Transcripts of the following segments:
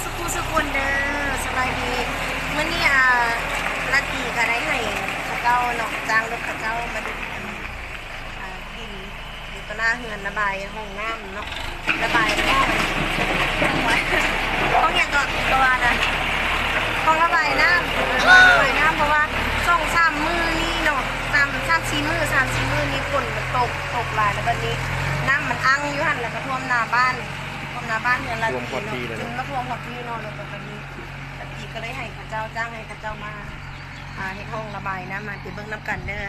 สุขุสุขุนเด้อสบายดีเมื่อนี้ลักกี้ก็ได้ให้ข้าเจ้าเนาะจ้างรถข้าเจ้ามาดูดินอยู่ต่อหน้าเฮือนระบายห้องน้ำเนาะระบายห้องอย่างก่อนตัวนะห้องระบายน้ำระบายน้ำเพราะว่า2-3 มื้อนี่เนาะ3-4 มื้อนี่ฝนมันตกหลายแล้วบัดนี้น้ำมันอั้งอยู่หั่นแล้วก็ท่วมหน้าบ้านเนี่ยละทีเนาะจนมาท่วมหอดที่นอนแล้วแบบนี้ตะกี้ก็เลยให้ข้าเจ้าจ้างให้ข้าเจ้ามาให้ห้องระบายน้ำมาติเบิ้งน้ำกันเด้อ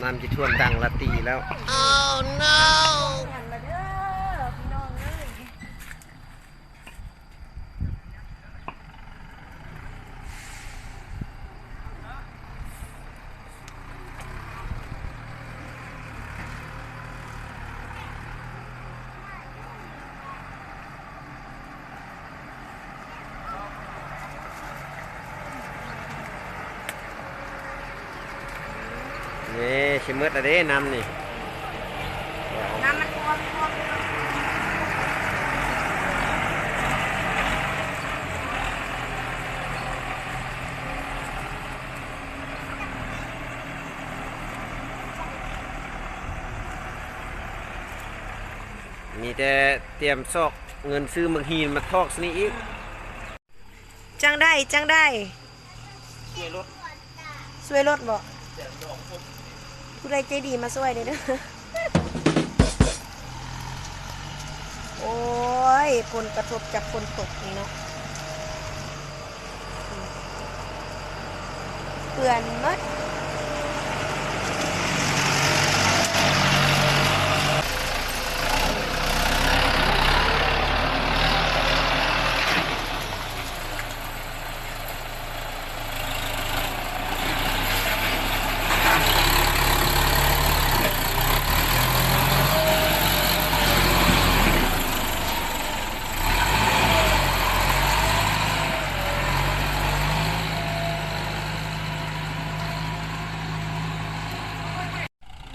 น้ำจะท่วมดังละตีแล้ว Oh no หันมาเด้อพี่น้องเอ้ยนี่ชิมืดอะเด้น้ำนี่น้ำมันท่วมมีแต่เตรียมซอกเงินซื้อมังฮีนมาทอกสนี่อีกจังได้ช่วยรถบ่ผู้ใดใจดีมาช่วยเด้อโอ้ยผลกระทบจากฝนตกนี่เนาะเปื่อนหมด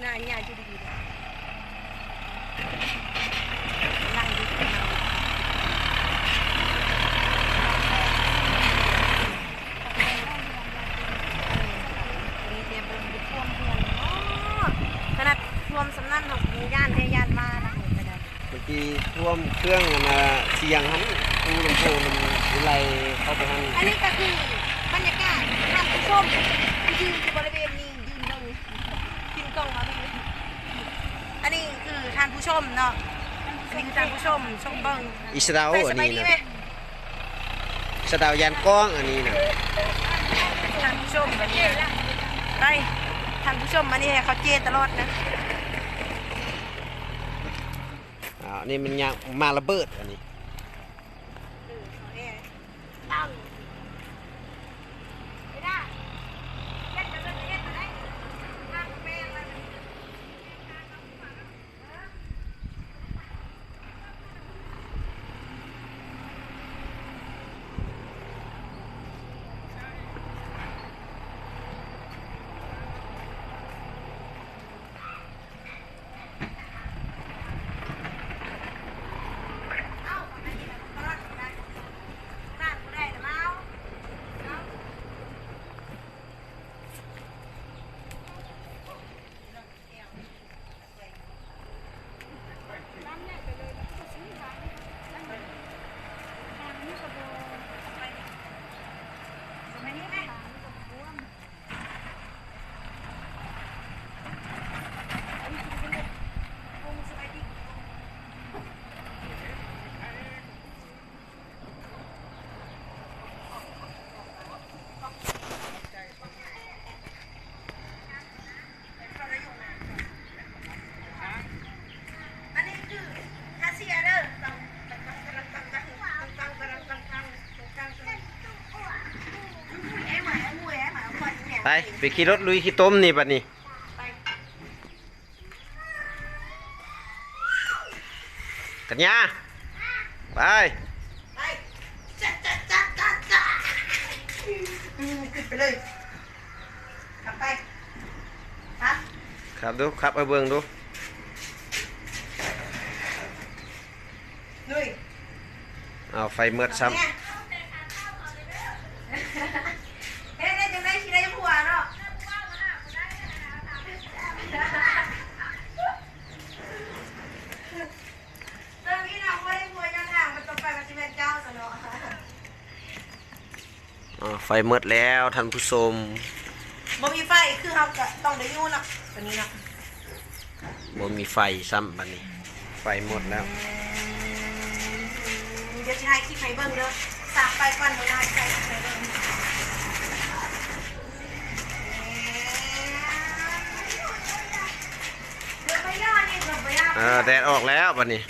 น่าอย่าอยู่ดีๆนั่งดูกันเอานี่เตรียมเบิ่งท่วมเพื่อนเนาะขนาดท่วมสำนักของย่านได้ย่านมานะเห็นไหม เมื่อกี้ท่วมเครื่องนะเสียงหันตู้ลำโพงมันไหลเข้าไปหันอันนี้ก็คือบรรยากาศท่านผู้ชมยืนอยู่บริเวณนี้ยืนเบิ่งกินกล้องมาพี่อันนี้คือท่านผู้ชมเนาะอันนี้คือท่านผู้ชมชมเบิ่ง อิสราเอลอันนี้นะอิสราเอลยานกล้องอันนี้นะท่านผู้ชมแบบนี้ไปท่านผู้ชมมานี่ให้เขาเจตลอดนะนี่มันยังมาระเบิดอันนี้ไปขี่รถลุยขี่ต้มนี่บัดนี้กัญญาไปขึ้นไปเลยขับไปครับ ขับดูขับไปเบิ่งดู ดุย เอาไฟเมืดซ้ เนี่ยเอ๊ะได้จังได้คิดได้ผัวเนาะตอนนี้เราไม่ได้ผัวยังห่างมันต่อไปมันจะเป็นเจ้าซะเนาะ ำไฟเมืดแล้วท่านผู้ชม บ่มีไฟคือเราก็ต้องได้อยู่เนาะตัวนี้เนาะ บ่มีไฟซ้ำบัดนี้ ไฟหมดแล้ว เดี๋ยวจะให้คลิปให้เบิ่งเด้อสากไปก่อนเดี๋ยวให้ใส่ไปเบิ่งเดี๋ยวไปย่อนี่ก็ไปย่อ แดดออกแล้วบัดนี้